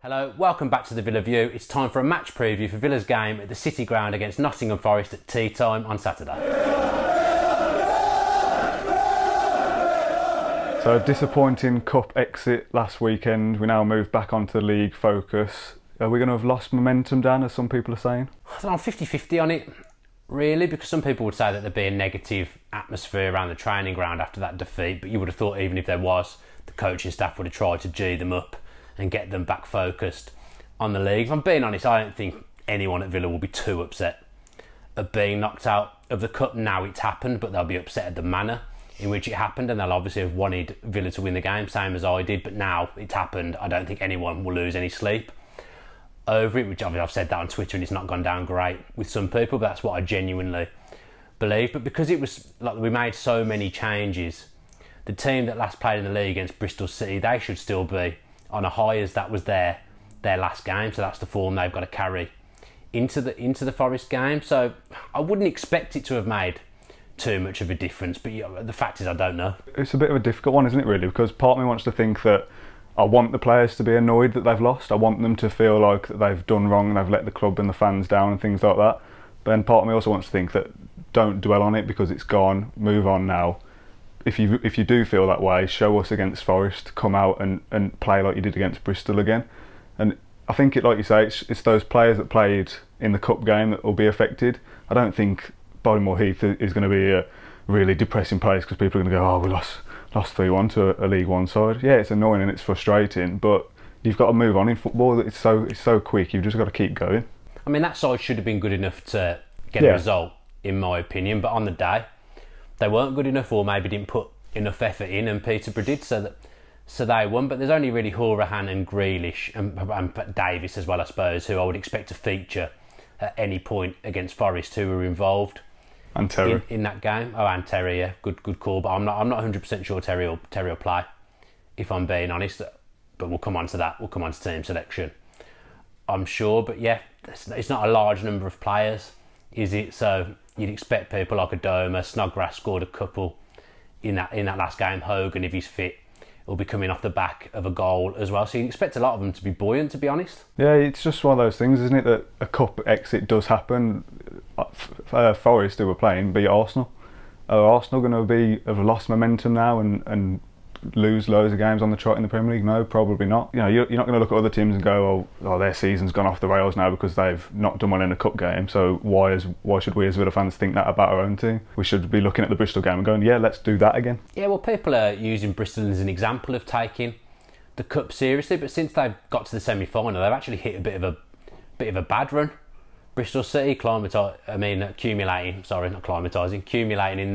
Hello, welcome back to the Villa View. It's time for a match preview for Villa's game at the City Ground against Nottingham Forest at tea time on Saturday. So, a disappointing cup exit last weekend. We now move back onto the league focus. Are we going to have lost momentum, Dan, as some people are saying? I don't know, I'm 50-50 on it, really, because some people would say that there'd be a negative atmosphere around the training ground after that defeat, but you would have thought even if there was, the coaching staff would have tried to G them up and get them back focused on the league. If I'm being honest, I don't think anyone at Villa will be too upset at being knocked out of the cup. Now it's happened, but they'll be upset at the manner in which it happened, and they'll obviously have wanted Villa to win the game, same as I did, but now it's happened. I don't think anyone will lose any sleep over it, which I've said that on Twitter and it's not gone down great with some people, but that's what I genuinely believe. But because it was like we made so many changes, the team that last played in the league against Bristol City, they should still be on a high, as that was their last game, so that's the form they've got to carry into the Forest game. So I wouldn't expect it to have made too much of a difference, but the fact is I don't know. It's a bit of a difficult one, isn't it, really? Because part of me wants to think that I want the players to be annoyed that they've lost. I want them to feel like that they've done wrong and they've let the club and the fans down and things like that. But then part of me also wants to think that don't dwell on it because it's gone, move on now. If you do feel that way, show us against Forest, come out and play like you did against Bristol again. And I think, like you say, it's those players that played in the cup game that will be affected. I don't think Bodymoor Heath is going to be a really depressing place because people are going to go, oh, we lost 3-1 to a League One side. Yeah, it's annoying and it's frustrating, but you've got to move on in football. It's so quick. You've just got to keep going. I mean, that side should have been good enough to get a result, in my opinion, but on the day they weren't good enough, or maybe didn't put enough effort in, and Peterborough did, so they won. But there's only really Horahan and Grealish and Davis as well, I suppose, who I would expect to feature at any point against Forest, who were involved and Terry in that game. Oh, and Terry, yeah, good call. But I'm not 100% sure Terry will play, if I'm being honest. But we'll come on to that. We'll come on to team selection, I'm sure. But yeah, it's not a large number of players, is it? So you'd expect people like Adoma, Snodgrass scored a couple in that last game. Hogan, if he's fit, will be coming off the back of a goal as well. So you expect a lot of them to be buoyant, to be honest. Yeah, it's just one of those things, isn't it, that a cup exit does happen. Forest, who were playing, beat Arsenal. Are Arsenal going to have lost momentum now and lose loads of games on the trot in the Premier League? No, probably not. You know, you're not going to look at other teams and go, oh, their season's gone off the rails now because they've not done well in a cup game. So why should we as Villa fans think that about our own team? We should be looking at the Bristol game and going, yeah, let's do that again. Yeah, well, people are using Bristol as an example of taking the cup seriously, but since they've got to the semi-final, they've actually hit a bit of a bad run. Bristol City accumulating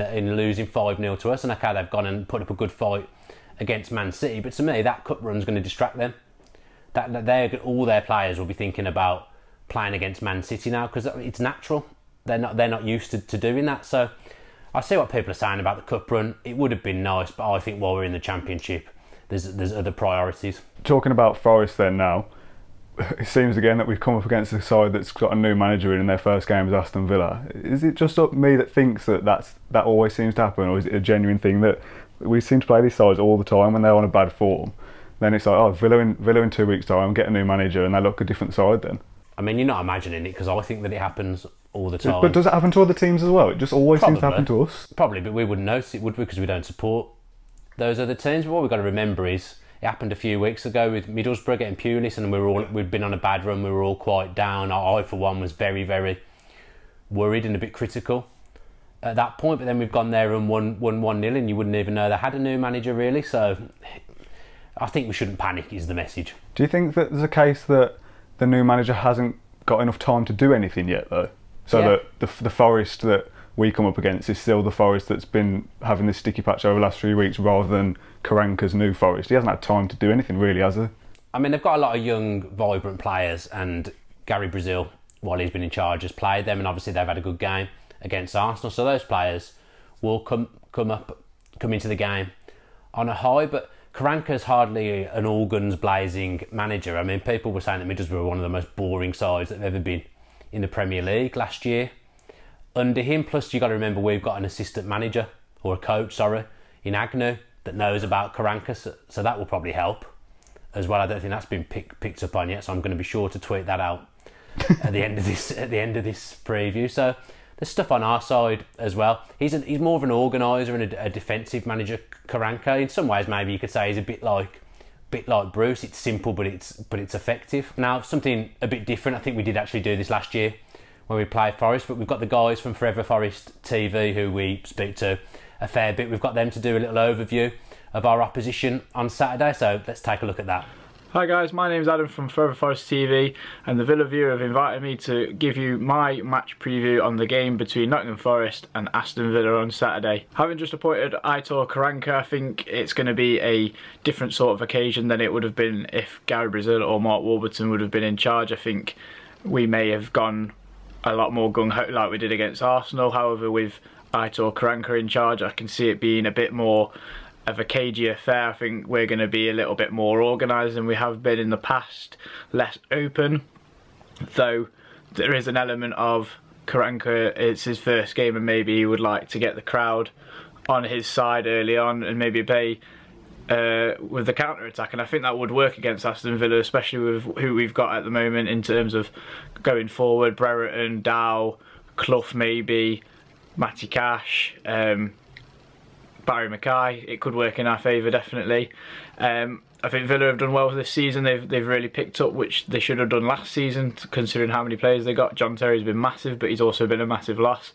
in losing 5-0 to us, and okay, they've gone and put up a good fight against Man City, but to me that cup run's going to distract them. That all their players will be thinking about playing against Man City now, because it's natural. They're not used to doing that. So I see what people are saying about the cup run. It would have been nice, but I think while we're in the Championship, there's other priorities. Talking about Forest then now, it seems again that we've come up against a side that's got a new manager in their first game as Aston Villa. Is it just me that thinks that always seems to happen, or is it a genuine thing that we seem to play these sides all the time when they're on a bad form? Then it's like, oh, Villa in 2 weeks' time, get a new manager, and they look a different side then. I mean, you're not imagining it, because I think that it happens all the time. But does it happen to other teams as well? It just always seems to happen to us. Probably, but we wouldn't notice it, would we? Because we don't support those other teams. But what we've got to remember is it happened a few weeks ago with Middlesbrough getting Pulis, and we'd been on a bad run. We were all quite down. I, for one, was very, very worried and a bit critical at that point. But then we've gone there and won 1-0, and you wouldn't even know they had a new manager, really. So I think we shouldn't panic, is the message. Do you think that there's a case that the new manager hasn't got enough time to do anything yet, though? So that the Forest that we come up against is still the Forest that's been having this sticky patch over the last 3 weeks, rather than Karanka's new Forest. He hasn't had time to do anything, really, has he? I mean, they've got a lot of young, vibrant players, and Gary Brazil, while he's been in charge, has played them, and obviously they've had a good game against Arsenal. So those players will come into the game on a high. But Karanka's hardly an all-guns blazing manager. I mean, people were saying that Middlesbrough were one of the most boring sides that have ever been in the Premier League last year under him. Plus, you've got to remember, we've got an assistant manager, or a coach, sorry, in Agnew, that knows about Karanka, so that will probably help as well. I don't think that's been picked up on yet, so I'm going to be sure to tweet that out at the end of this preview. So there's stuff on our side as well. He's more of an organiser and a defensive manager, Karanka. In some ways, maybe you could say he's a bit like Bruce. It's simple, but it's effective. Now, something a bit different. I think we did actually do this last year when we played Forest, but we've got the guys from Forever Forest TV who we speak to a fair bit. We've got them to do a little overview of our opposition on Saturday, so let's take a look at that. Hi guys, my name's Adam from Forever Forest TV, and the Villa View have invited me to give you my match preview on the game between Nottingham Forest and Aston Villa on Saturday. Having just appointed Aitor Karanka, I think it's going to be a different sort of occasion than it would have been if Gary Brazil or Mark Warburton would have been in charge. I think we may have gone a lot more gung-ho like we did against Arsenal. However, with Aitor Karanka in charge, I can see it being a bit more of a cagey affair. I think we're going to be a little bit more organised than we have been in the past, less open, though there is an element of Karanka, it's his first game and maybe he would like to get the crowd on his side early on and maybe play with the counter-attack, and I think that would work against Aston Villa, especially with who we've got at the moment in terms of going forward. Brereton, Dow, Clough maybe, Matty Cash, Barry Mackay. It could work in our favour, definitely. I think Villa have done well this season. They've really picked up, which they should have done last season, considering how many players they got. John Terry's been massive, but he's also been a massive loss.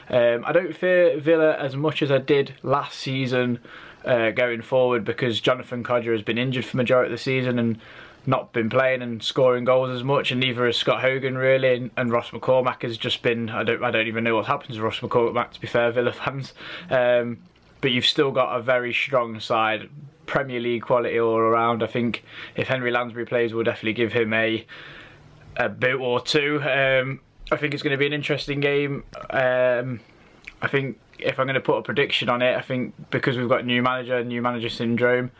I don't fear Villa as much as I did last season going forward, because Jonathan Codger has been injured for the majority of the season and not been playing and scoring goals as much, and neither has Scott Hogan really, and Ross McCormack has just been, I don't even know what happens to Ross McCormack, to be fair, Villa fans. But you've still got a very strong side, Premier League quality all around. I think if Henry Lansbury plays, we'll definitely give him a boot or two. I think it's going to be an interesting game. I think if I'm going to put a prediction on it, I think because we've got new manager syndrome,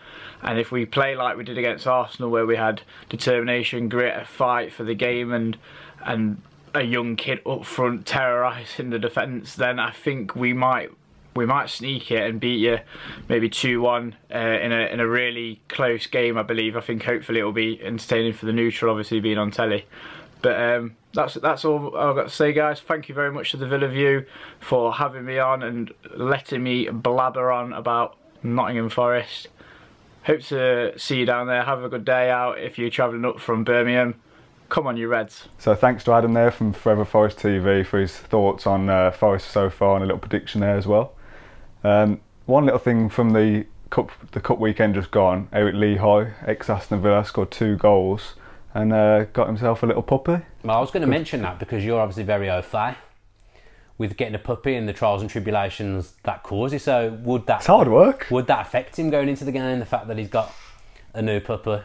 and if we play like we did against Arsenal, where we had determination, grit, a fight for the game, and a young kid up front terrorising the defence, then I think we might sneak it and beat you maybe 2-1 in a really close game, I believe. I think hopefully it will be entertaining for the neutral, obviously being on telly. But that's all I've got to say, guys. Thank you very much to the Villa View for having me on and letting me blabber on about Nottingham Forest. Hope to see you down there. Have a good day out if you're travelling up from Birmingham. Come on, you Reds. So thanks to Adam there from Forever Forest TV for his thoughts on Forest so far, and a little prediction there as well. One little thing from the cup weekend just gone, Eric Lehigh, ex-Aston Villa, scored 2 goals and got himself a little puppy. Well, I was going to mention that because you're obviously very au fait with getting a puppy and the trials and tribulations that causes. So would that... It's hard work. Would that affect him going into the game, the fact that he's got a new puppy?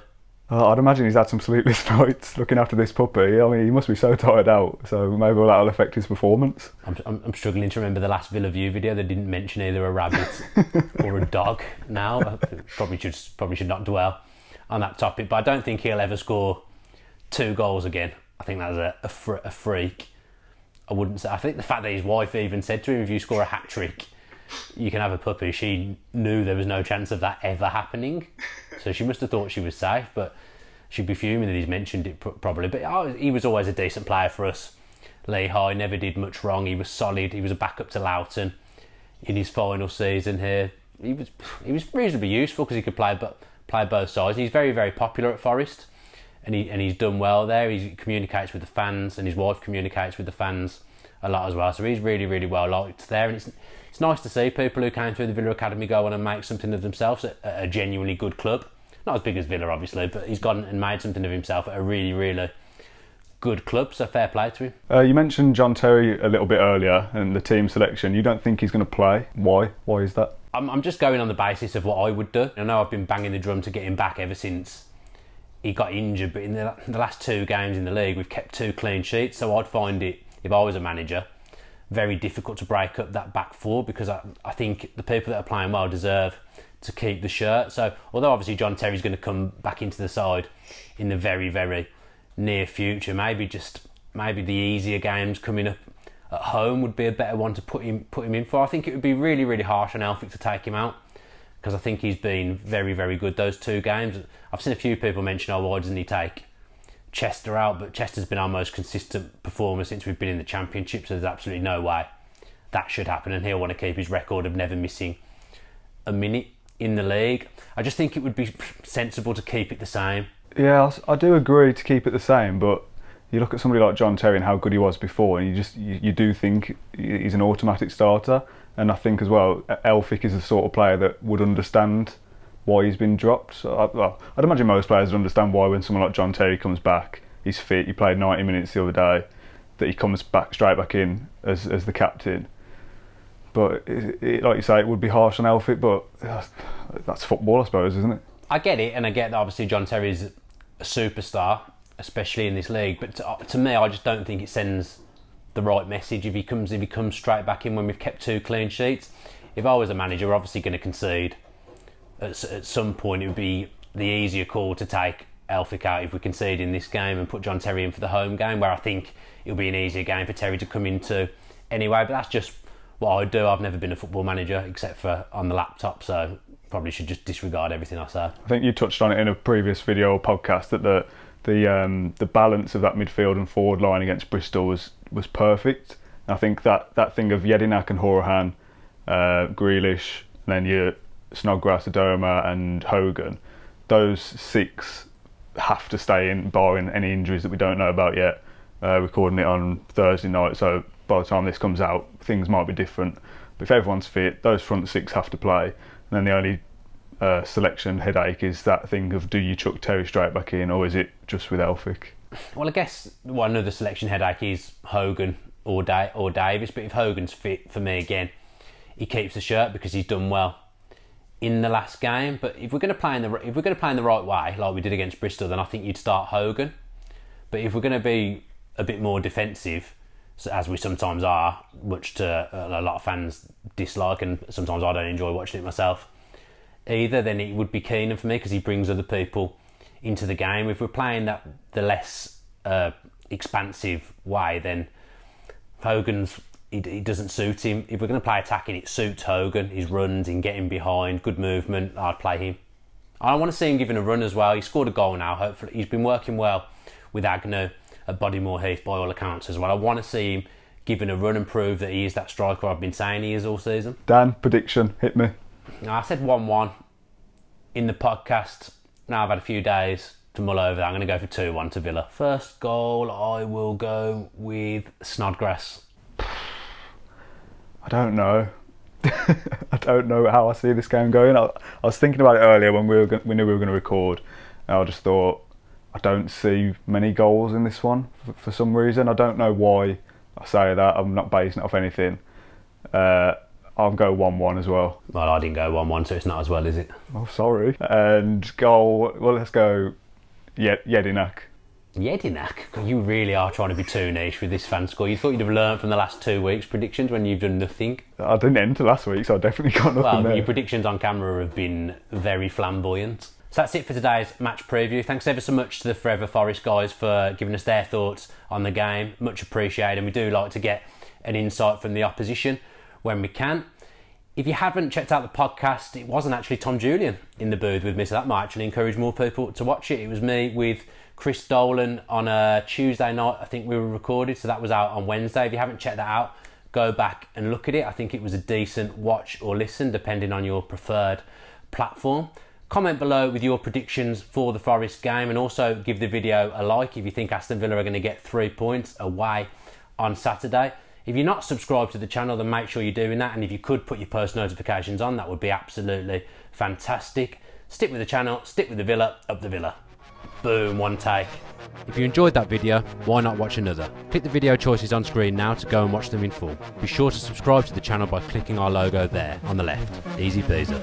I'd imagine he's had some sleepless nights looking after this puppy. I mean, he must be so tired out, so maybe that'll affect his performance. I'm struggling to remember the last Villa View video. They didn't mention either a rabbit or a dog now. Probably should not dwell on that topic, but I don't think he'll ever score 2 goals again. I think that's a freak. I wouldn't say. I think the fact that his wife even said to him, if you score a hat-trick, you can have a puppy, she knew there was no chance of that ever happening. So she must have thought she was safe, but she'd be fuming that he's mentioned it probably. But he was always a decent player for us. Lehigh never did much wrong. He was solid. He was a backup to Loughton in his final season here. He was reasonably useful because he could play both sides. He's very, very popular at Forest, and he's done well there. He communicates with the fans, and his wife communicates with the fans a lot as well. So he's really, really well liked there, and it's nice to see people who came through the Villa Academy go on and make something of themselves at a genuinely good club. Not as big as Villa, obviously, but he's gone and made something of himself at a really, really good club, so fair play to him. You mentioned John Terry a little bit earlier and the team selection. You don't think he's going to play? Why? Why is that? I'm just going on the basis of what I would do. I know I've been banging the drum to get him back ever since he got injured, but in the last 2 games in the league, we've kept 2 clean sheets, so I'd find it, if I was a manager, very difficult to break up that back 4, because I think the people that are playing well deserve to keep the shirt. So although obviously John Terry's going to come back into the side in the very, very near future, maybe the easier games coming up at home would be a better one to put him in for. I think it would be really, really harsh on Elphick to take him out, because I think he's been very, very good those 2 games. I've seen a few people mention, oh, why doesn't he take Chester out? But Chester's been our most consistent performer since we've been in the Championship, so there's absolutely no way that should happen, and he'll want to keep his record of never missing a minute in the league. I just think it would be sensible to keep it the same. Yeah, I do agree to keep it the same, but you look at somebody like John Terry and how good he was before, and you do think he's an automatic starter. And I think as well, Elphick is the sort of player that would understand why he's been dropped. So I'd imagine most players would understand why when someone like John Terry comes back, he's fit, he played 90 minutes the other day, that he comes straight back in as the captain. But like you say, it would be harsh on Elphick, but that's football, I suppose, isn't it? I get it, and I get that obviously John Terry's a superstar, especially in this league. But to me, I just don't think it sends the right message if he comes straight back in when we've kept 2 clean sheets. If I was a manager, we're obviously going to concede. At some point, it would be the easier call to take Elphick out if we concede in this game and put John Terry in for the home game, where I think it'll be an easier game for Terry to come into anyway. But that's just what I do. I've never been a football manager except for on the laptop, so probably should just disregard everything I say. I think you touched on it in a previous video or podcast that the balance of that midfield and forward line against Bristol was perfect. And I think that thing of Jedinak and Horahan, Grealish, and then your Snodgrass, Adoma and Hogan, those 6 have to stay in, barring any injuries that we don't know about yet. Recording it on Thursday night, so by the time this comes out, things might be different. But if everyone's fit, those front 6 have to play. And then the only selection headache is that thing of, do you chuck Terry straight back in, or is it just with Elphick? Well, I guess one of the selection headache is Hogan or Davis, but if Hogan's fit, for me again, he keeps the shirt because he's done well in the last game. But if we're going to play in the right way, like we did against Bristol, then I think you'd start Hogan. But if we're going to be a bit more defensive, as we sometimes are, much to a lot of fans dislike, and sometimes I don't enjoy watching it myself either, then it would be Keenan for me because he brings other people into the game. If we're playing the less expansive way, then Hogan's, he doesn't suit him. If we're going to play attacking, it suits Hogan. His runs, in getting behind, good movement, I'd play him. I want to see him giving a run as well. He scored a goal now, hopefully. He's been working well with Agnew at Bodymore Heath by all accounts as well. I want to see him giving a run and prove that he is that striker I've been saying he is all season. Dan, prediction, hit me. I said 1-1 in the podcast. Now I've had a few days to mull over that. I'm going to go for 2-1 to Villa. First goal, I will go with Snodgrass. I don't know. I don't know how I see this game going. I was thinking about it earlier when we knew we were going to record, and I just thought, I don't see many goals in this one for some reason. I don't know why I say that. I'm not basing it off anything. I'll go 1-1 as well. Well, I didn't go 1-1, so it's not as well, is it? Oh, sorry. And goal, well, let's go Jedinak. Jedinak? You really are trying to be too niche with this fan score. You thought you'd have learned from the last 2 weeks' predictions when you've done nothing. I didn't enter last week, so I definitely got nothing there. Your predictions on camera have been very flamboyant. So that's it for today's match preview. Thanks ever so much to the Forever Forest guys for giving us their thoughts on the game. Much appreciated, and we do like to get an insight from the opposition when we can. If you haven't checked out the podcast, it wasn't actually Tom Julian in the booth with me, so that might actually encourage more people to watch it. It was me with Chris Dolan on a Tuesday night. I think we were recorded, so that was out on Wednesday. If you haven't checked that out, go back and look at it. I think it was a decent watch or listen, depending on your preferred platform. Comment below with your predictions for the Forest game, and also give the video a like if you think Aston Villa are going to get 3 points away on Saturday. If you're not subscribed to the channel, then make sure you're doing that, and if you could put your post notifications on, that would be absolutely fantastic. Stick with the channel, stick with the Villa, up the Villa. Boom, one take. If you enjoyed that video, why not watch another? Click the video choices on screen now to go and watch them in full. Be sure to subscribe to the channel by clicking our logo there on the left. Easy peasy.